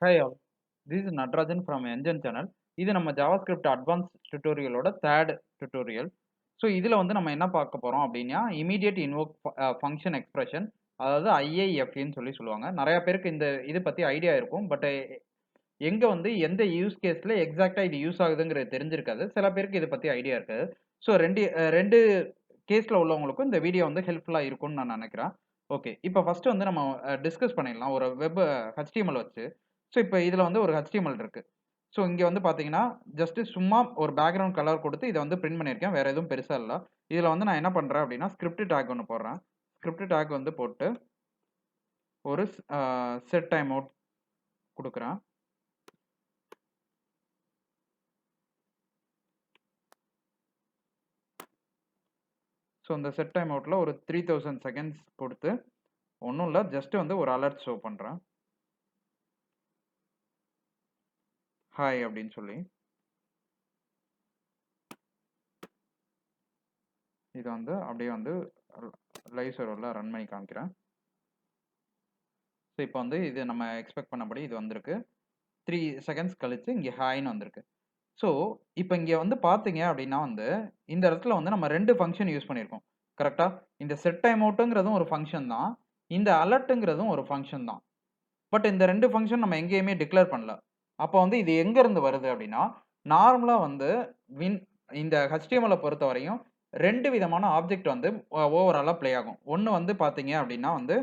Hi all, this is Natarajan from NJan channel. இது நம்ம JavaScript advanced tutorialோட third tutorial. So இதில் வந்து நம்ம என்ன பார்க்க போகிறோம் அப்படின்னா immediate invoke function expression, அதாவது IIFEன்னு சொல்லுவாங்க. நிறைய பேருக்கு இந்த இது பற்றி ஐடியா இருக்கும், பட் எங்கே வந்து எந்த யூஸ் கேஸில் எக்ஸாக்டாக இது யூஸ் ஆகுதுங்கிறது தெரிஞ்சிருக்காது. சில பேருக்கு இதை பற்றி ஐடியா இருக்காது. ஸோ ரெண்டு கேஸில் உள்ளவங்களுக்கும் இந்த வீடியோ வந்து ஹெல்ப்ஃபுல்லாக இருக்கும்னு நான் நினைக்கிறேன். ஓகே, இப்போ ஃபஸ்ட்டு வந்து நம்ம டிஸ்கஸ் பண்ணிடலாம் ஒரு வெப் HTML வச்சு. ஸோ இப்போ இதில் வந்து ஒரு HTML இருக்குது. ஸோ இங்கே வந்து பார்த்தீங்கன்னா ஜஸ்ட்டு சும்மா ஒரு பேக்ரவுண்ட் கலர் கொடுத்து இதை வந்து பிரிண்ட் பண்ணியிருக்கேன், வேறு எதுவும் பெருசாக இல்லை. இதில் வந்து நான் என்ன பண்ணுறேன் அப்படின்னா ஸ்கிரிப்ட் டேக் ஒன்று போடுறேன். ஸ்கிரிப்ட் டேக் வந்து போட்டு ஒரு செட் டைம் அவுட் கொடுக்குறேன். ஸோ இந்த செட் டைம் அவுட்டில் ஒரு 3000 செகண்ட்ஸ் கொடுத்து ஒன்றும் இல்லை, ஜஸ்ட்டு வந்து ஒரு அலர்ட் ஷோ பண்ணுறேன், ஹாய் அப்படின்னு சொல்லி. இதை வந்து அப்படியே வந்து லைவ் சர்வரில் ரன் பண்ணி காமிக்கிறேன். ஸோ இப்போ வந்து இது நம்ம எக்ஸ்பெக்ட் பண்ணபடி இது வந்திருக்கு. 3 செகண்ட்ஸ் கழித்து இங்கே ஹாய்னு வந்திருக்கு. ஸோ இப்போ இங்கே வந்து பார்த்தீங்க அப்படின்னா வந்து இந்த இடத்துல வந்து நம்ம 2 ஃபங்க்ஷன் யூஸ் பண்ணியிருக்கோம், கரெக்டாக? இந்த செட் டைம் அவுட்டுங்கிறதும் ஒரு ஃபங்க்ஷன் தான், இந்த அலர்ட்டுங்கிறதும் ஒரு ஃபங்க்ஷன் தான். பட் இந்த 2 ஃபங்க்ஷன் நம்ம எங்கேயுமே டிக்ளேர் பண்ணல. அப்போ வந்து இது எங்கேருந்து வருது அப்படின்னா, நார்மலாக வந்து இந்த HTML பொறுத்த வரையும் 2 விதமான ஆப்ஜெக்ட் வந்து ஓவராலாக ப்ளே ஆகும். ஒன்று வந்து பார்த்தீங்க அப்படின்னா வந்து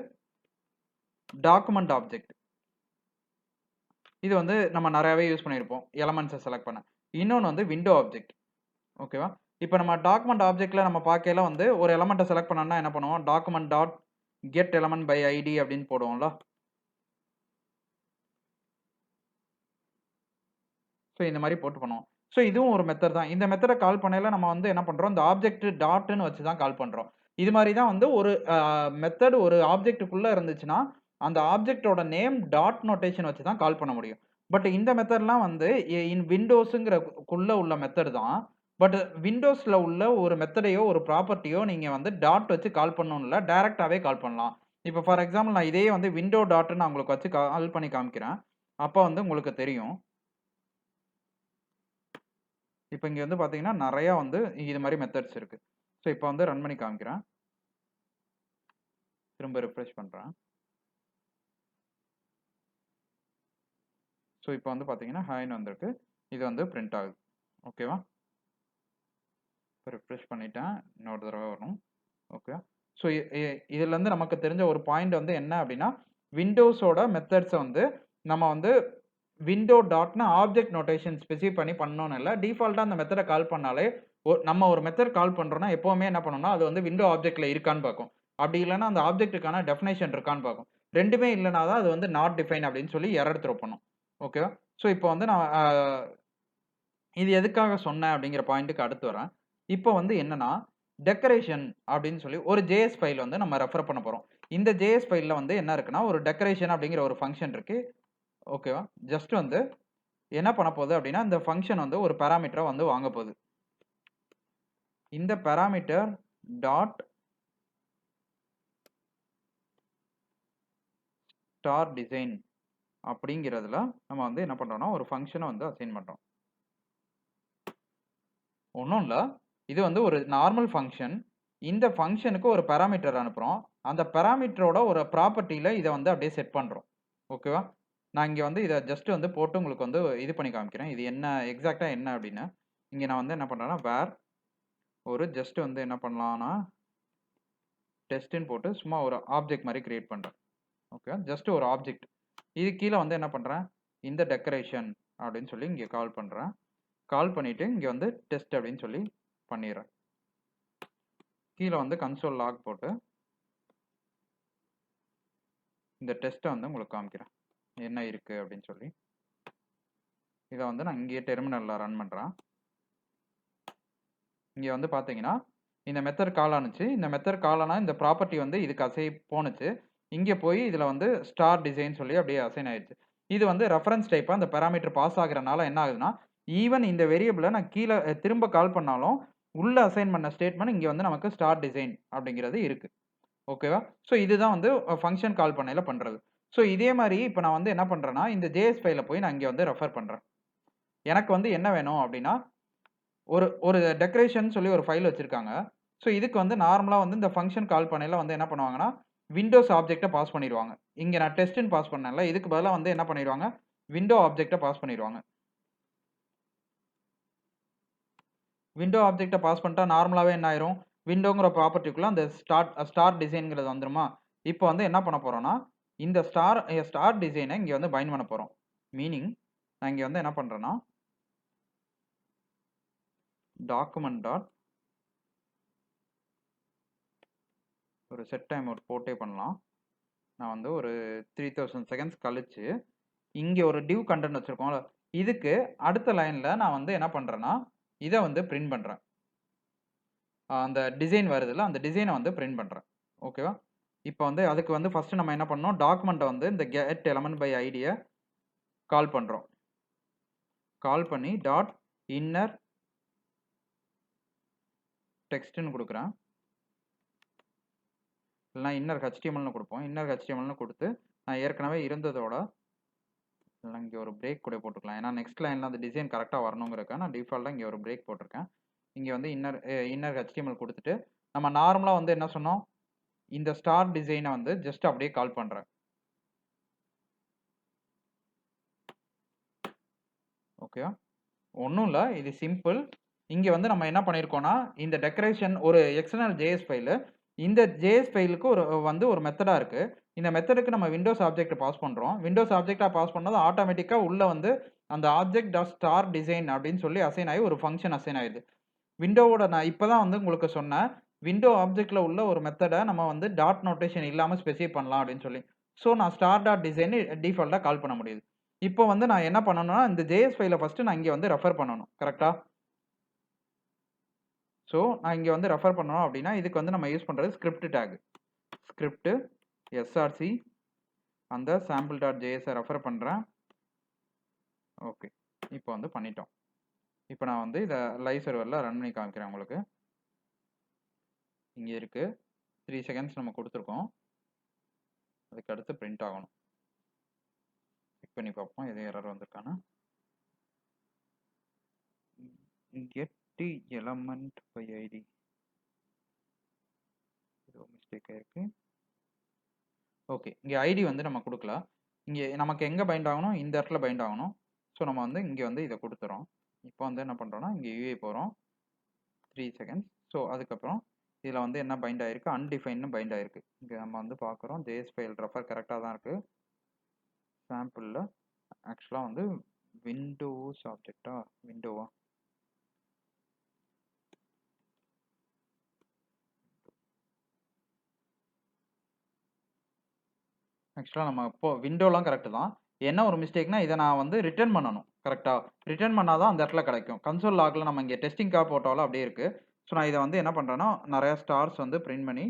டாக்குமெண்ட் ஆப்ஜெக்ட். இது வந்து நம்ம நிறையாவே யூஸ் பண்ணியிருப்போம் எலமெண்ட்ஸை செலக்ட் பண்ண. இன்னொன்று வந்து விண்டோ ஆப்ஜெக்ட். ஓகேவா? இப்போ நம்ம டாக்குமெண்ட் ஆப்ஜெக்டில் நம்ம பார்க்கையில வந்து ஒரு எலமெண்ட்டை செலக்ட் பண்ணோம்னா என்ன பண்ணுவோம், document dot get element by ID அப்படின்னு போடுவோம்ல. ஸோ இந்த மாதிரி போட்டு பண்ணுவோம். ஸோ இதுவும் ஒரு மெத்தட் தான். இந்த மெத்தடை கால் பண்ணையில் நம்ம வந்து என்ன பண்ணுறோம், இந்த ஆப்ஜெக்ட் டாட்னு வச்சு தான் கால் பண்ணுறோம். இது மாதிரி தான் வந்து ஒரு மெத்தட் ஒரு ஆப்ஜெக்ட்டுக்குள்ளே இருந்துச்சுன்னா அந்த ஆப்ஜெக்டோட நேம் டாட் நோட்டேஷன் வச்சு தான் கால் பண்ண முடியும். பட் இந்த மெத்தட்லாம் வந்து விண்டோஸுங்கிறக்குள்ளே உள்ள மெத்தட் தான். பட் விண்டோஸில் உள்ள ஒரு மெத்தடையோ ஒரு ப்ராப்பர்ட்டியோ நீங்கள் வந்து டாட் வச்சு கால் பண்ணணும் இல்லை, டேரெக்டாகவே கால் பண்ணலாம். இப்போ ஃபார் எக்ஸாம்பிள் நான் இதே வந்து விண்டோ டாட்னு நான் உங்களுக்கு வச்சு கால் பண்ணி காமிக்கிறேன். அப்போ வந்து உங்களுக்கு தெரியும். இப்போ இங்கே வந்து பார்த்தீங்கன்னா நிறையா வந்து இது மாதிரி மெத்தட்ஸ் இருக்குது. ஸோ இப்போ வந்து ரன் பண்ணி காமிக்கிறேன், திரும்ப ரிஃப்ரெஷ் பண்ணுறேன். ஸோ இப்போ வந்து பார்த்தீங்கன்னா ஹாய்னு வந்திருக்கு, இது வந்து பிரிண்ட் ஆகுது. ஓகேவா? இப்போ ரிஃப்ரெஷ் பண்ணிட்டேன், இன்னொரு தடவை வரும். ஓகே, ஸோ இதுலேருந்து நமக்கு தெரிஞ்ச ஒரு பாயிண்ட் வந்து என்ன அப்படின்னா, விண்டோஸோட மெத்தட்ஸை வந்து நம்ம வந்து விண்டோ டாட்னு ஆப்ஜெக்ட் நோட்டேஷன் ஸ்பெசிஃபை பண்ணி பண்ணணும்னு இல்லை, டிஃபால்ட்டாக அந்த மெத்தடை கால் பண்ணாலே நம்ம ஒரு மெத்தட் கால் பண்ணுறோன்னா எப்போவுமே என்ன பண்ணணும்னா அது வந்து விண்டோ ஆப்ஜெக்டில் இருக்கான்னு பார்க்கும். அப்படி இல்லைன்னா அந்த ஆப்ஜெக்ட்டுக்கான டெஃபினேஷன் இருக்கான்னு பார்க்கும். ரெண்டுமே இல்லைனா தான் அது வந்து நாட் டிஃபைன் அப்படின்னு சொல்லி எரர் த்ரோ பண்ணும். ஓகேவா? ஸோ இப்போ வந்து நான் இது எதுக்காக சொன்னேன் அப்படிங்கிற பாயிண்ட்டுக்கு அடுத்து வரேன். இப்போ வந்து என்னன்னா டெக்கரேஷன் அப்படின்னு சொல்லி ஒரு ஜேஎஸ் ஃபைல் வந்து நம்ம ரெஃபர் பண்ண போகிறோம். இந்த ஜேஎஸ் ஃபைலில் வந்து என்ன இருக்குன்னா ஒரு டெக்கரேஷன் அப்படிங்கிற ஒரு ஃபங்க்ஷன் இருக்குது. ஓகேவா? ஜஸ்ட் வந்து என்ன பண்ண போகுது அப்படின்னா இந்த ஃபங்க்ஷன் வந்து ஒரு பேராமீட்டரை வந்து வாங்க போகுது. இந்த பேராமீட்டர் டாட் ஸ்டார் டிசைன் அப்படிங்கிறதுல நம்ம வந்து என்ன பண்ணுறோம்னா ஒரு ஃபங்க்ஷனை வந்து அசைன் பண்ணுறோம். ஒன்றும் இல்லை, இது வந்து ஒரு நார்மல் ஃபங்க்ஷன். இந்த ஃபங்க்ஷனுக்கு ஒரு பேராமீட்டர் அனுப்புகிறோம். அந்த பேராமீட்டரோட ஒரு ப்ராப்பர்ட்டியில் இதை வந்து அப்படியே செட் பண்ணுறோம். ஓகேவா? நான் இங்கே வந்து இதை ஜஸ்ட் வந்து போட்டு உங்களுக்கு வந்து இது பண்ணி காமிக்கிறேன், இது என்ன எக்ஸாக்டாக என்ன அப்படின்னு. இங்கே நான் வந்து என்ன பண்ணுறேன்னா வேர் ஒரு ஜஸ்ட் வந்து என்ன பண்ணலான்னா டெஸ்ட்டுன்னு போட்டு சும்மா ஒரு ஆப்ஜெக்ட் மாதிரி கிரியேட் பண்ணுறேன். ஓகே, ஜஸ்ட் ஒரு ஆப்ஜெக்ட். இது கீழே வந்து என்ன பண்ணுறேன், இந்த டெக்கரேஷன் அப்படின்னு சொல்லி இங்கே கால் பண்ணுறேன். கால் பண்ணிவிட்டு இங்கே வந்து டெஸ்ட் அப்படின்னு சொல்லி பண்ணிடுறேன். கீழே வந்து கன்சோல் லாக் போட்டு இந்த டெஸ்ட்டை வந்து உங்களுக்கு காமிக்கிறேன் என்ன இருக்குது அப்படின்னு சொல்லி. இதை வந்து நான் இங்கே டெர்மினலில் ரன் பண்ணுறேன். இங்கே வந்து பார்த்தீங்கன்னா இந்த மெத்தட் கால் ஆனுச்சு. இந்த மெத்தட் கால் ஆனால் இந்த ப்ராப்பர்ட்டி வந்து இதுக்கு அசை போணுச்சு. இங்கே போய் இதில் வந்து ஸ்டார் டிசைன் சொல்லி அப்படியே அசைன் ஆயிடுச்சு. இது வந்து ரெஃபரன்ஸ் டைப்பாக அந்த பேராமீட்டர் பாஸ் ஆகுறதுனால என்ன ஆகுதுன்னா ஈவன் இந்த வேரியபிளை நான் கீழே திரும்ப கால் பண்ணாலும் உள்ள அசைன் பண்ண ஸ்டேட்மெண்ட் இங்கே வந்து நமக்கு ஸ்டார் டிசைன் அப்படிங்கிறது இருக்குது. ஓகேவா? ஸோ இதுதான் வந்து ஃபங்க்ஷன் கால் பண்ணையில் பண்ணுறது. ஸோ இதே மாதிரி இப்போ நான் வந்து என்ன பண்ணுறேன்னா இந்த ஜேஎஸ் ஃபைலை போய் நான் இங்கே வந்து ரெஃபர் பண்ணுறேன். எனக்கு வந்து என்ன வேணும் அப்படின்னா ஒரு ஒரு டெக்கரேஷன் சொல்லி ஒரு ஃபைல் வச்சுருக்காங்க. ஸோ இதுக்கு வந்து நார்மலாக வந்து இந்த ஃபங்க்ஷன் கால் பண்ணையில் வந்து என்ன பண்ணுவாங்கன்னா விண்டோஸ் ஆப்ஜெக்ட்டை பாஸ் பண்ணிடுவாங்க. இங்கே நான் டெஸ்ட்டுன்னு பாஸ் பண்ணேன்ல, இதுக்கு பதிலாக வந்து என்ன பண்ணிடுவாங்க விண்டோ ஆப்ஜெக்ட்டை பாஸ் பண்ணிடுவாங்க. விண்டோ ஆப்ஜெக்ட்டை பாஸ் பண்ணிட்டா நார்மலாகவே என்ன ஆயிரும், விண்டோங்கிற ப்ராப்பர்ட்டிக்குள்ளே அந்த ஸ்டார் டிசைன்ங்கிறது வந்துருமா. இப்போ வந்து என்ன பண்ண போகிறோன்னா இந்த ஸ்டார் டிசைனை இங்கே வந்து பைண்ட் பண்ண போகிறோம். மீனிங் நான் இங்கே வந்து என்ன பண்ணுறேன்னா டாக்குமெண்ட் டாட் ஒரு செட் டைம் அவுட் போட்டே பண்ணலாம். நான் வந்து ஒரு 3000 செகண்ட்ஸ் கழிச்சு இங்கே ஒரு டிவ் கண்டென்ட் வச்சுருக்கோம்ல, இதுக்கு அடுத்த லைனில் நான் வந்து என்ன பண்ணுறேன்னா இதை வந்து பிரிண்ட் பண்ணுறேன். அந்த டிசைன் வருதுல்ல, அந்த டிசைனை வந்து பிரிண்ட் பண்ணுறேன். ஓகேவா. இப்போ வந்து அதுக்கு வந்து ஃபஸ்ட்டு நம்ம என்ன பண்ணோம், டாக்குமெண்ட்டை வந்து இந்த கெட் எலமெண்ட் பை ஐடியை கால் பண்ணுறோம். கால் பண்ணி டாட் இன்னர் டெக்ஸ்ட்னு கொடுக்குறேன். இல்லைனா இன்னர் ஹெச்டிஎம்எல்னு கொடுப்போம். இன்னர் ஹெச்டிஎம்எல்னு கொடுத்து நான் ஏற்கனவே இருந்ததோட இல்லை இங்கே ஒரு பிரேக் கூட போட்டுக்கலாம். ஏன்னா நெக்ஸ்ட் லைனில் அந்த டிசைன் கரெக்டாக வரணுங்கிறக்க நான் டிஃபால்ட்டாக இங்கே ஒரு பிரேக் போட்டிருக்கேன். இங்கே வந்து இன்னர் ஹெச்டிஎம்எல் கொடுத்துட்டு நம்ம நார்மலாக வந்து என்ன சொன்னோம், இந்த ஸ்டார் டிசைனை வந்து ஜஸ்ட் அப்படியே கால் பண்ணுறேன். ஓகேவா. ஒன்றும் இல்லை, இது சிம்பிள். இங்கே வந்து நம்ம என்ன பண்ணியிருக்கோம்னா இந்த டெக்கரேஷன் ஒரு எக்ஸ்டர்னல் ஜேஎஸ் ஃபைலு, இந்த ஜேஎஸ் ஃபைலுக்கு ஒரு மெத்தடாக இருக்குது. இந்த மெத்தடுக்கு நம்ம விண்டோஸ் ஆப்ஜெக்ட் பாஸ் பண்ணுறோம். விண்டோஸ் ஆப்ஜெக்டாக பாஸ் பண்ணது ஆட்டோமேட்டிக்காக உள்ளே வந்து அந்த ஆப்ஜெக்ட் டாட் ஸ்டார் டிசைன் அப்படின்னு சொல்லி அசைன் ஆகி ஒரு ஃபங்க்ஷன் அசைன் ஆகிடுது. விண்டோவோட நான் இப்போ தான் வந்து உங்களுக்கு சொன்னேன், விண்டோ ஆப்ஜெக்டில் உள்ள ஒரு மெத்தடை நம்ம வந்து டாட் நோட்டேஷன் இல்லாமல் ஸ்பெசிஃபை பண்ணலாம் அப்படின்னு சொல்லி. ஸோ நான் ஸ்டார் டாட் டிசைன் டிஃபால்ட்டாக கால் பண்ண முடியுது. இப்போ வந்து நான் என்ன பண்ணணும்னா இந்த ஜேஎஸ் ஃபைலை ஃபஸ்ட்டு நான் இங்கே வந்து ரெஃபர் பண்ணணும். கரெக்டாக. ஸோ நான் இங்கே வந்து ரெஃபர் பண்ணணும் அப்படின்னா இதுக்கு வந்து நம்ம யூஸ் பண்ணுறது ஸ்கிரிப்ட் டேக். ஸ்கிரிப்ட் எஸ்ஆர்சி அந்த சாம்பிள் டாட் ஜேஎஸை ரெஃபர் பண்ணுறேன். ஓகே, இப்போ வந்து பண்ணிட்டோம். இப்போ நான் வந்து இதை லைவ் சர்வரில் ரன் பண்ணி காமிக்கிறேன் உங்களுக்கு. இங்கே இருக்குது 3 செகண்ட்ஸ் நம்ம கொடுத்துருக்கோம். அதுக்கு அடுத்து பிரிண்ட் ஆகணும். செக் பண்ணி பார்ப்போம் எதுவும் எரர் வந்திருக்கானா. get element by id இது மிஸ்டேக் ஆயிருக்கு. ஓகே, இங்கே ஐடி வந்து நம்ம கொடுக்கல. இங்கே நமக்கு எங்கே பைண்ட் ஆகணும், இந்த இடத்துல பைண்ட் ஆகணும். ஸோ நம்ம வந்து இங்கே வந்து இதை கொடுத்துறோம். இப்போ வந்து என்ன பண்ணுறோன்னா இங்கே யூஏ போகிறோம் 3 செகண்ட்ஸ். ஸோ அதுக்கப்புறம் இதில் வந்து என்ன பைண்ட் ஆகிருக்கு, அன்டிஃபைன்னு பைண்ட் ஆகிருக்கு. இங்கே நம்ம வந்து பார்க்குறோம் ஜேஎஸ் ஃபைல் ரெஃபர் கரெக்டாக தான் இருக்குது. சாம்பிளில் ஆக்சுவலாக வந்து விண்டோஸ் ஆப்ஜெக்டா விண்டோவா ஆக்சுவலாக நம்ம இப்போ விண்டோலாம் கரெக்டு தான். என்ன ஒரு மிஸ்டேக்னா இதை நான் வந்து ரிட்டர்ன் பண்ணணும். கரெக்டாக ரிட்டர்ன் பண்ணால் தான் அந்த இடத்துல கிடைக்கும். கன்சோல் லாகில் நம்ம இங்கே டெஸ்டிங்காக போட்டாலும் அப்படியே இருக்குது. ஸோ நான் இதை வந்து என்ன பண்ணுறேன்னா நிறையா ஸ்டார்ஸ் வந்து பிரிண்ட் பண்ணி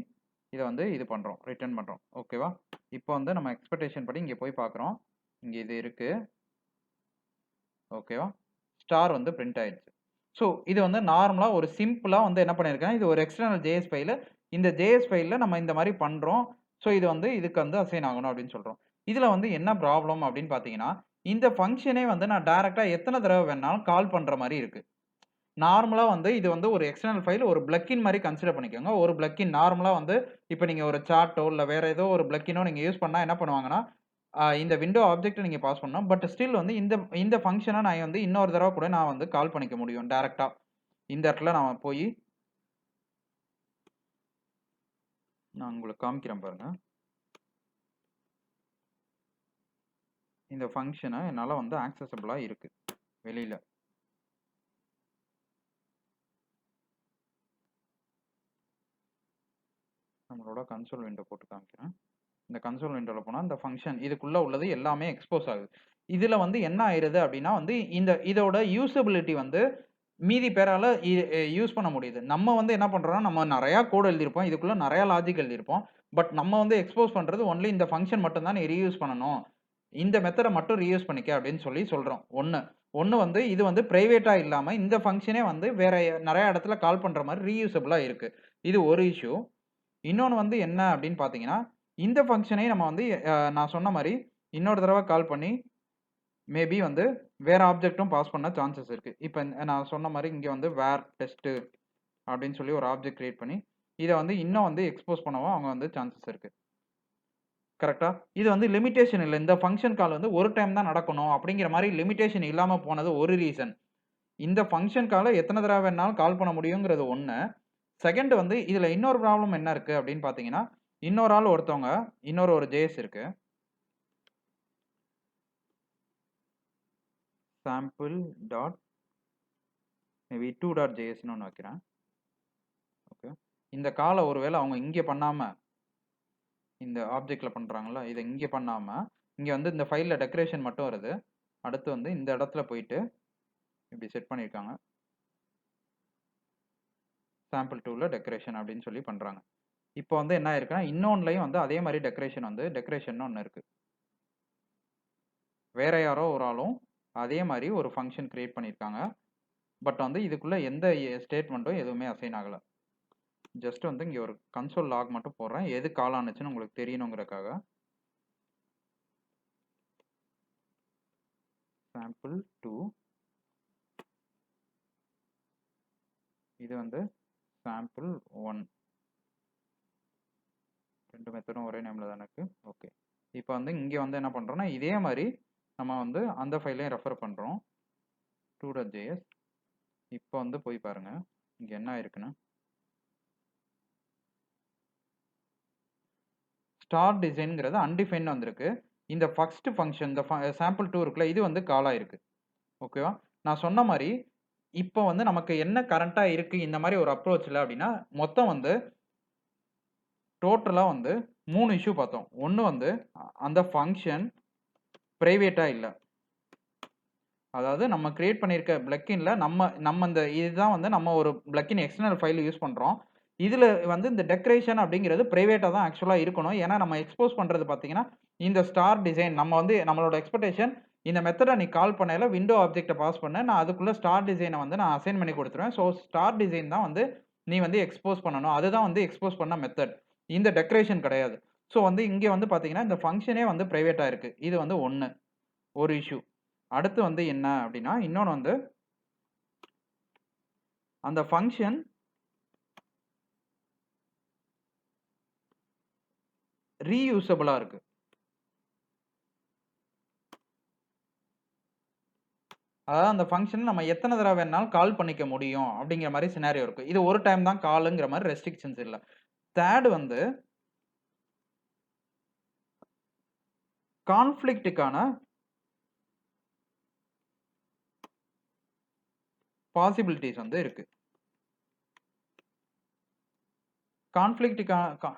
இதை வந்து இது பண்ணுறோம், ரிட்டர்ன் பண்ணுறோம். ஓகேவா. இப்போ வந்து நம்ம எக்ஸ்பெக்டேஷன் படி இங்கே போய் பார்க்குறோம். இங்கே இது இருக்குது. ஓகேவா. ஸ்டார் வந்து பிரிண்ட் ஆயிடுச்சு. ஸோ இது வந்து நார்மலாக ஒரு சிம்பிளாக வந்து என்ன பண்ணியிருக்கேன், இது ஒரு எக்ஸ்டர்னல் ஜேஎஸ் ஃபைலு. இந்த ஜேஎஸ் ஃபைலில் நம்ம இந்த மாதிரி பண்ணுறோம். ஸோ இது வந்து இதுக்கு வந்து அசைன் ஆகணும் அப்படின்னு சொல்கிறோம். இதில் வந்து என்ன ப்ராப்ளம் அப்படின்னு பார்த்தீங்கன்னா இந்த ஃபங்க்ஷனே வந்து நான் டேரெக்டாக எத்தனை தடவை வேணாலும் கால் பண்ணுற மாதிரி இருக்குது. நார்மலாக வந்து இது வந்து ஒரு எக்ஸ்டர்னல் ஃபைல், ஒரு பிளக்கின் மாதிரி கன்சிடர் பண்ணிக்கோங்க. ஒரு பிளக்கின் நார்மலாக வந்து இப்போ நீங்கள் ஒரு சார்ட்டோ இல்லை வேறு ஏதோ ஒரு பிளக்கினோ நீங்கள் யூஸ் பண்ணால் என்ன பண்ணுவாங்கன்னா இந்த விண்டோ ஆப்ஜெக்ட்டை நீங்கள் பாஸ் பண்ணணும். பட் ஸ்டில் வந்து இந்த ஃபங்க்ஷனை நான் வந்து இன்னொரு தடவை கூட நான் வந்து கால் பண்ணிக்க முடியும் டேரெக்டாக. இந்த இடத்துல நான் போய் நான் உங்களுக்கு காமிக்கிறேன் பாருங்கள். இந்த ஃபங்க்ஷனை என்னால் வந்து ஆக்சசபிளாக இருக்குது வெளியில். நம்மளோட கன்சோல் விண்டோ போட்டு காமிக்கிறேன். இந்த கன்சோல் விண்டோவில் போனால் இந்த ஃபங்க்ஷன் இதுக்குள்ளே உள்ளது எல்லாமே எக்ஸ்போஸ் ஆகுது. இதில் வந்து என்ன ஆயிடுது அப்படின்னா வந்து இதோட யூசபிலிட்டி வந்து மீதி பேரால் யூஸ் பண்ண முடியுது. நம்ம வந்து என்ன பண்ணுறோம்னா நம்ம நிறையா கோட் எழுதியிருப்போம், இதுக்குள்ளே நிறையா லாஜிக் எழுதியிருப்போம். பட் நம்ம வந்து எக்ஸ்போஸ் பண்ணுறது ஒன்லி இந்த ஃபங்க்ஷன் மட்டும் தான் நீ ரீயூஸ் பண்ணணும், இந்த மெத்தடை மட்டும் ரீயூஸ் பண்ணிக்க அப்படின்னு சொல்கிறோம். ஒன்று வந்து இது வந்து ப்ரைவேட்டாக இல்லாமல் இந்த ஃபங்க்ஷனே வந்து வேறு நிறையா இடத்துல கால் பண்ணுற மாதிரி ரீயூசபிளாக இருக்குது. இது ஒரு இஷ்யூ. இன்னொன்று வந்து என்ன அப்படின்னு பார்த்தீங்கன்னா இந்த ஃபங்க்ஷனை நம்ம வந்து நான் சொன்ன மாதிரி இன்னொரு தடவை கால் பண்ணி மேபி வந்து வேற ஆப்ஜெக்ட்டும் பாஸ் பண்ண சான்சஸ் இருக்கு. இப்போ நான் சொன்ன மாதிரி இங்கே வந்து வேர் டெஸ்ட் அப்படின்னு சொல்லி ஒரு ஆப்ஜெக்ட் கிரியேட் பண்ணி இதை வந்து இன்னும் வந்து எக்ஸ்போஸ் பண்ணவும் அவங்க வந்து சான்சஸ் இருக்கு. கரெக்டா? இது வந்து லிமிடேஷன் இல்லை. இந்த ஃபங்க்ஷன் கால் வந்து ஒரு டைம் தான் நடக்கணும் அப்படிங்கிற மாதிரி லிமிடேஷன் இல்லாம போனது ஒரு ரீசன். இந்த ஃபங்க்ஷன் காலை எத்தனை தடவை வேணாலும் கால் பண்ண முடியுங்கிறது ஒன்று. செகண்ட் வந்து இதுல இன்னொரு ப்ராப்ளம் என்ன இருக்கு அப்படின்னு பாத்தீங்கன்னா, இன்னொரு ஆள் ஒருத்தவங்க இன்னொரு ஒரு ஜேஎஸ் இருக்கு. சாம்பிள் டாட் மேபி 2.jsன்னு ஒன்று வைக்கிறேன். ஓகே, இந்த காலை ஒருவேளை அவங்க இங்கே பண்ணாம இந்த ஆப்ஜெக்ட்ல பண்றாங்கல்ல, இதை இங்கே பண்ணாம இங்க வந்து இந்த ஃபைல்ல டெக்கரேஷன் மட்டும் வருது. அடுத்து வந்து இந்த இடத்துல போயிட்டு இப்படி செட் பண்ணியிருக்காங்க. சாம்பிள் 2ல டெக்கரேஷன் அப்படின்னு சொல்லி பண்றாங்க. இப்போ வந்து என்ன ஆயிருக்குன்னா இன்னொன்லையும் வந்து அதே மாதிரி டெக்கரேஷன் வந்து டெக்கரேஷன் ஒன்று இருக்கு. வேற யாரோ ஒரு ஆளும் அதே மாதிரி ஒரு ஃபங்க்ஷன் கிரியேட் பண்ணியிருக்காங்க. பட் வந்து இதுக்குள்ள எந்த ஸ்டேட்மெண்ட்டும் எதுவுமே அசைன் ஆகல. ஜஸ்ட் வந்து இங்க ஒரு கன்சோல் லாக் மட்டும் போடுறேன், எது கால் ஆனுச்சுன்னு உங்களுக்கு தெரியணுங்கிறதுக்காக. சாம்பிள் 2 இது வந்து சாம்பிள் 1 ரெண்டு மெத்தடும் ஒரே நேம்ல தான் இருக்கு. ஓகே, இப்போ வந்து இங்க வந்து என்ன பண்றோம்னா இதே மாதிரி நம்ம வந்து அந்த ஃபைலையும் ரெஃபர் பண்றோம் 2.js. இப்போ வந்து போய் பாருங்க இங்க என்ன இருக்குன்னு. ஸ்டார் டிசைன்ங்கிறது அன்டிஃபைன் வந்திருக்கு. இந்த ஃபர்ஸ்ட் ஃபங்க்ஷன் இந்த சாம்பிள் 2 இருக்குல்ல, இது வந்து கால் ஆயிருக்கு. ஓகேவா? நான் சொன்ன மாதிரி இப்போ வந்து நமக்கு என்ன கரண்டா இருக்கு இந்த மாதிரி ஒரு அப்ரோச்ல அப்படின்னா மொத்தம் வந்து டோட்டலா வந்து 3 இஷ்யூ பார்த்தோம். ஒன்று வந்து அந்த ஃபங்க்ஷன் பிரைவேட்டா இல்லை. அதாவது நம்ம கிரியேட் பண்ணியிருக்க பிளக்கின்ல நம்ம இந்த இதுதான் வந்து நம்ம ஒரு பிளக்கின் எக்ஸ்டர்னல் ஃபைல் யூஸ் பண்றோம். இதுல வந்து இந்த டெக்கரேஷன் அப்படிங்கிறது பிரைவேட்டா தான் ஆக்சுவலா இருக்கணும். ஏன்னா நம்ம எக்ஸ்போஸ் பண்றது பாத்தீங்கன்னா இந்த ஸ்டார் டிசைன் நம்ம வந்து நம்மளோட எக்ஸ்பெக்டேஷன் இந்த மெத்தடை நீ கால் பண்ணல விண்டோ ஆப்ஜெக்ட்டை பாஸ் பண்ண நான் அதுக்குள்ள ஸ்டார் டிசைனை வந்து நான் அசைன் பண்ணி கொடுத்துருவேன். ஸோ ஸ்டார் டிசைன் தான் வந்து நீ வந்து எக்ஸ்போஸ் பண்ணணும். அதுதான் வந்து எக்ஸ்போஸ் பண்ண மெத்தட், இந்த டெக்கரேஷன் கிடையாது. ஸோ வந்து இங்கே வந்து பாத்தீங்கன்னா இந்த ஃபங்க்ஷனே வந்து பிரைவேட்டா இருக்கு. இது வந்து ஒரு இஷ்யூ. அடுத்து வந்து என்ன அப்படின்னா இன்னொன்று வந்து அந்த ஃபங்க்ஷன் ரீயூசபிளா இருக்கு. அதாவது அந்த ஃபங்க்ஷன் நம்ம எத்தனை தடவை வேணாலும் கால் பண்ணிக்க முடியும் அப்படிங்கிற மாதிரி சினாரியோ இருக்கு. இது ஒரு டைம் தான் காலுங்கிற மாதிரி ரெஸ்ட்ரிக்ஷன்ஸ் இல்லை. தேர்ட் வந்து கான்ஃப்ளிக்ட்டுக்கான பாசிபிலிட்டிஸ் வந்து இருக்கு. கான்ஃப்ளிக்ட்டுக்கான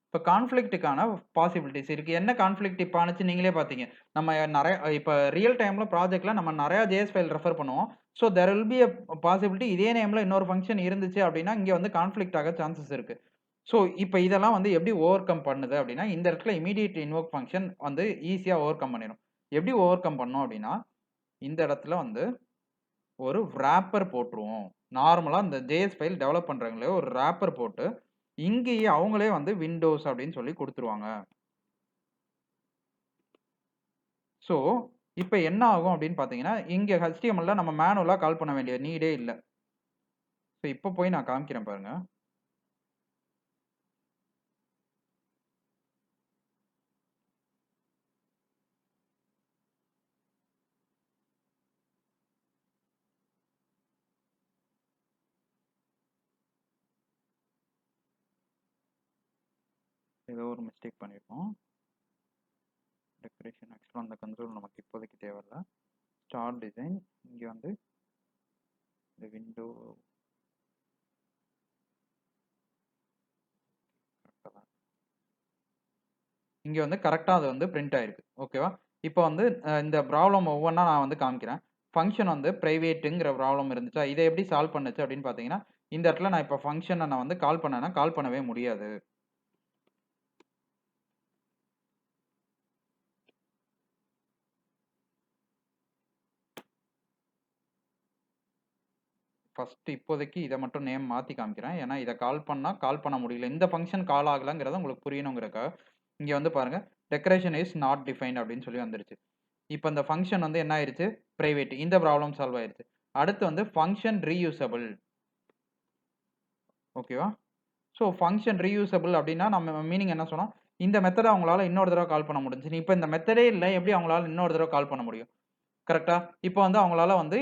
இப்போ கான்ஃப்ளிக்ட்டுக்கான பாசிபிலிட்டிஸ் இருக்கு. என்ன கான்ஃப்ளிக்ட் இப்போ ஆனிச்சு நீங்களே பார்த்தீங்க. நம்ம நிறைய இப்போ ரியல் டைம்ல ப்ராஜெக்ட்ல நம்ம நிறைய ஜேஎஸ் ஃபைல் ரெஃபர் பண்ணுவோம். So there will be a possibility இதே நேம்ல இன்னொரு ஃபங்க்ஷன் இருந்துச்சு அப்படின்னா இங்கே வந்து கான்ஃப்ளிக்ட் ஆக சான்சஸ் இருக்கு. ஸோ இப்போ இதெல்லாம் வந்து எப்படி ஓவர் கம் பண்ணுது அப்படின்னா இந்த இடத்துல இமீடியட் இன்வோக் ஃபங்க்ஷன் வந்து ஈஸியாக ஓவர் கம் பண்ணிடும். எப்படி ஓவர் கம் பண்ணோம் அப்படின்னா இந்த இடத்துல வந்து ஒரு wrapper போட்டுருவோம். நார்மலா இந்த ஜேஎஸ் ஃபைல் டெவலப் பண்றவங்களே ஒரு wrapper போட்டு இங்கேயே அவங்களே வந்து விண்டோஸ் அப்படின்னு சொல்லி கொடுத்துருவாங்க. ஸோ இப்போ என்ன ஆகும் அப்படின்னு பார்த்தீங்கன்னா இங்கே HTML நம்ம மேனுவலா கால் பண்ண வேண்டிய நீடே இல்லை. ஸோ இப்போ போய் நான் காமிக்கிறேன் பாருங்க. ஏதோ ஒரு மிஸ்டேக் பண்ணியிருக்கோம். டெக்கரேஷன் ஆக்சுவலாக அந்த கன்சோல் நமக்கு இப்போதைக்கு தேவையில்லை. ஸ்டார் டிசைன் இங்கே வந்து இந்த விண்டோ இங்கே வந்து கரெக்டாக அது வந்து பிரிண்ட் ஆயிருக்கு. ஓகேவா? இப்போ வந்து இந்த ப்ராப்ளம் ஒவ்வொன்றா நான் வந்து காமிக்கிறேன். ஃபங்க்ஷன் வந்து பிரைவேட்டுங்கிற ப்ராப்ளம் இருந்துச்சா இதை எப்படி சால்வ் பண்ணுச்சு அப்படின்னு பார்த்தீங்கன்னா இந்த இடத்துல நான் இப்போ ஃபங்க்ஷனை நான் வந்து கால் பண்ணேன்னா கால் பண்ணவே முடியாது. ஃபர்ஸ்ட் இப்போதைக்கு இதை மட்டும் நேம் மாற்றி காமிக்கிறேன். ஏன்னா இதை கால் பண்ண முடியல. இந்த ஃபங்க்ஷன் கால் ஆகலைங்கிறத உங்களுக்கு புரியணுங்கிறக்காக இங்கே வந்து பாருங்க டெக்கரேஷன் இஸ் நாட் டிஃபைன்ட் அப்படின்னு சொல்லி வந்துருச்சு. இப்போ இந்த ஃபங்க்ஷன் வந்து என்ன ஆயிருச்சு, பிரைவேட். இந்த ப்ராப்ளம் சால்வ் ஆயிருச்சு. அடுத்து வந்து ஃபங்க்ஷன் ரீயூசபிள். ஓகேவா? ஸோ ஃபங்க்ஷன் ரீயூசபிள் அப்படின்னா நம்ம மீனிங் என்ன சொன்னோம், இந்த மெத்தடை அவங்களால இன்னொரு தடவை கால் பண்ண முடிஞ்சு. இப்போ இந்த மெத்தடே இல்லை, எப்படி அவங்களால இன்னொரு தடவை கால் பண்ண முடியும்? கரெக்டா? இப்போ வந்து அவங்களால வந்து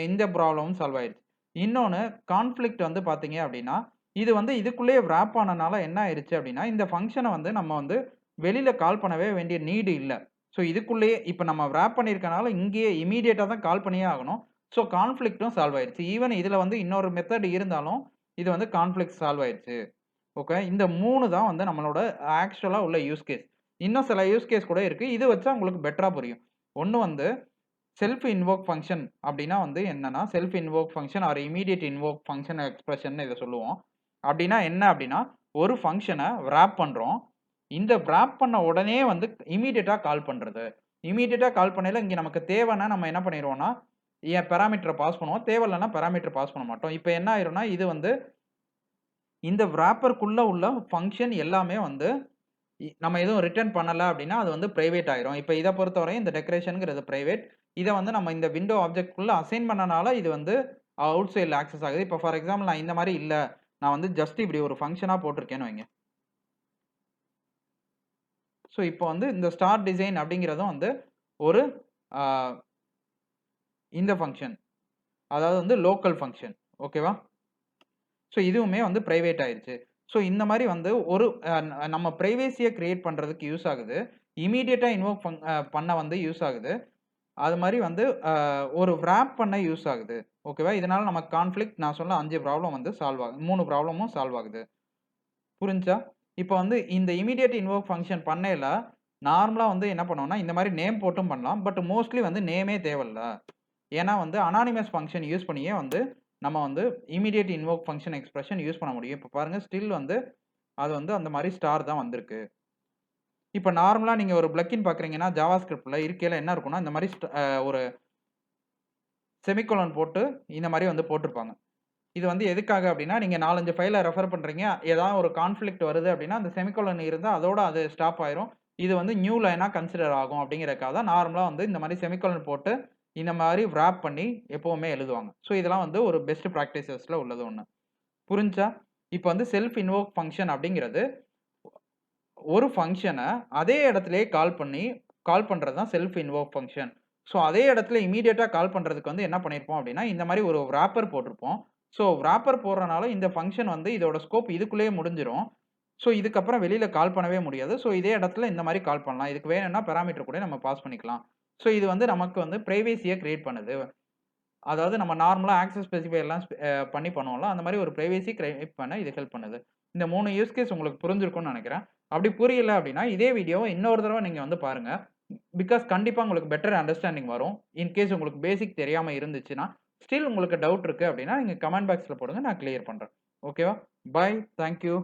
இந்த ப்ராப்ளமும் சால்வ் ஆயிருச்சு. இன்னொன்னு கான்ஃப்ளிக்ட் வந்து பார்த்தீங்க அப்படின்னா, இது வந்து இதுக்குள்ளேயே விராப் ஆனனால என்ன ஆயிருச்சு அப்படின்னா, இந்த ஃபங்க்ஷனை வந்து நம்ம வந்து வெளியில கால் பண்ணவே வேண்டிய நீடு இல்ல. ஸோ இதுக்குள்ளேயே இப்போ நம்ம விராப் பண்ணியிருக்கனால இங்கேயே இம்மீடியட்டா தான் கால் பண்ணியே ஆகணும். ஸோ கான்ஃப்ளிக்ட்டும் சால்வ் ஆயிருச்சு. ஈவன் இதுல வந்து இன்னொரு மெத்தட் இருந்தாலும் இது வந்து கான்ஃப்ளிக்ட் சால்வ் ஆயிருச்சு. ஓகே. இந்த 3 தான் வந்து நம்மளோட ஆக்சுவலா உள்ள யூஸ் கேஸ். இன்னும் சில யூஸ் கேஸ் கூட இருக்கு. இது வச்சா உங்களுக்கு பெட்டரா புரியும். ஒண்ணு வந்து செல்ஃப் இன்வோக் ஃபங்க்ஷன் அப்படின்னா வந்து என்னன்னா, self invoke function or immediate invoke function expression இதை சொல்லுவோம். அப்படின்னா என்ன அப்படின்னா, ஒரு ஃபங்க்ஷனை விராப் பண்றோம். இந்த விராப் பண்ண உடனே வந்து இமிடியேட்டா கால் பண்றது. இமிடியேட்டா கால் பண்ணையில இங்க நமக்கு தேவைன்னா நம்ம என்ன பண்ணிடுவோம்னா, பாராமீட்டரை பாஸ் பண்ணுவோம். தேவையில்லைன்னா பாராமீட்டர் பாஸ் பண்ண மாட்டோம். இப்போ என்ன ஆயிரும்னா, இது வந்து இந்த விராப்பருக்குள்ள உள்ள ஃபங்க்ஷன் எல்லாமே வந்து நம்ம எதுவும் ரிட்டர்ன் பண்ணல அப்படின்னா, அது வந்து பிரைவேட் ஆயிரும். இப்ப இத பொறுத்தவரையும் இந்த டெக்கரேஷன்ங்கிறது பிரைவேட். இத வந்து நம்ம இந்த விண்டோ ஆப்ஜெக்ட்குள்ள அசைன் பண்ணனால இது வந்து அவுட் சைட்ல ஆக்சஸ் ஆகுது. இப்ப ஃபார் எக்ஸாம்பிள் நான் இந்த மாரி இல்ல. நான் வந்து ஜஸ்ட் இப்படி ஒரு ஃபங்ஷனா போட்டிருக்கேன்னு வைங்க. ஸோ இப்போ வந்து இந்த ஸ்டார் டிசைன் அப்படிங்கிறதும் வந்து ஒரு ஆ இந்த ஃபங்ஷன். அதாவது வந்து லோக்கல் ஃபங்ஷன். ஓகேவா? ஸோ இதுவுமே வந்து பிரைவேட் ஆயிருச்சு. ஸோ இந்த மாரி வந்து ஒரு நம்ம பிரைவசிய கிரியேட் பண்றதுக்கு யூஸ் ஆகுது. இமிடியேட்டா இன்வோக் பண்ண வந்து யூஸ் ஆகுது. அது மாரி வந்து ஒரு விராப் பண்ண யூஸ் ஆகுது. ஓகேவா? இதனால நமக்கு கான்ஃப்ளிக்ட் நான் சொன்ன 5 ப்ராப்ளம் வந்து சால்வ் ஆகுது. 3 ப்ராப்ளமும் சால்வ் ஆகுது. புரிஞ்சா? இப்ப வந்து இந்த இமிடியேட் இன்வோக் ஃபங்ஷன் பண்ணையில நார்மலா வந்து என்ன பண்ணுவோம்னா, இந்த மாரி நேம் போட்டும் பண்ணலாம். பட் மோஸ்ட்லி வந்து நேமே தேவையில்ல. ஏன்னா வந்து அனானிமஸ் ஃபங்ஷன் யூஸ் பண்ணியே வந்து நம்ம வந்து immediate invoke function expression use பண்ண முடியும். இப்ப பாருங்க ஸ்டில் வந்து அது வந்து அந்த மாரி ஸ்டார் தான் வந்திருக்கு. இப்ப நார்மலா நீங்க ஒரு பிளக்கின் பார்க்குறீங்கன்னா, ஜாவாஸ்கிரிப்ட்ல இருக்கையில என்ன இருக்கும்னா, இந்த மாரி ஒரு செமிகோலன் போட்டு இந்த மாரி வந்து போட்டிருப்பாங்க. இது வந்து எதுக்காக அப்டின்னா, நீங்க 4, 5 ஃபைல ரெஃபர் பண்றீங்க. ஏதாவது ஒரு கான்ஃப்ளிக்ட் வருது அப்டின்னா, அந்த செமிகோலன் இருந்தா அதோட அது ஸ்டாப் ஆயிரும். இது வந்து நியூ லைனா கன்சிடர் ஆகும் அப்டிங்கிறதுக்காக தான் நார்மலா வந்து இந்த மாரி செமிகோலன் போட்டு, இந்த மாரி விராப் பண்ணி எப்பவுமே எழுதுவாங்க. ஸோ இதெல்லாம் வந்து ஒரு பெஸ்ட் பிராக்டிசஸ்ல உள்ளது ஒண்ணு. புரிஞ்சா? இப்ப வந்து செல்ஃப் இன்வோக் ஃபங்ஷன் அப்டிங்கிறது ஒரு ஃபங்ஷன அதே இடத்திலேயே கால் பண்றது தான் செல்ஃப் இன்வோக் ஃபங்ஷன். ஸோ அதே இடத்துல இம்மீடியேட்டா கால் பண்றதுக்கு வந்து என்ன பண்ணியிருப்போம் அப்டின்னா, இந்த மாரி ஒரு ராப்பர் போட்டிருப்போம். ஸோ ராப்பர் போடுறனால இந்த ஃபங்ஷன் வந்து இதோட ஸ்கோப் இதுக்குள்ளேயே முடிஞ்சிரும். ஸோ இதுக்கப்புறம் வெளியில கால் பண்ணவே முடியாது. ஸோ இதே இடத்துல இந்த மாரி கால் பண்ணலாம். இதுக்கு வேணும்னா பாராமீட்டர் கூட நம்ம பாஸ் பண்ணிக்கலாம். ஸோ இது வந்து நமக்கு வந்து பிரைவசிய கிரியேட் பண்ணுது. அதாவது நம்ம நார்மலா ஆக்சஸ் ஸ்பெசிஃபையர்லாம் பண்ணி பண்ணுவோம்ல, அந்த மாரி ஒரு பிரைவசி கிரியேட் பண்ண இது ஹெல்ப் பண்ணுது. இந்த 3 யூஸ் கேஸ் உங்களுக்கு புரிஞ்சிருக்கும்னு நெனைக்கிறேன். அப்படி புரியல அப்படின்னா, இதே வீடியோவ இன்னொரு தடவ நீங்க வந்து பாருங்க. பிகாஸ் கண்டிப்பா உங்களுக்கு பெட்டர் அண்டர்ஸ்டாண்டிங் வரும். இன் கேஸ் உங்களுக்கு பேசிக் தெரியாம இருந்துச்சுன்னா, ஸ்டில் உங்களுக்கு டவுட் இருக்கு அப்படின்னா, நீங்க கமெண்ட் பாக்ஸ்ல போடுங்க. நான் கிளியர் பண்றேன். ஓகேவா? பாய். Thank you.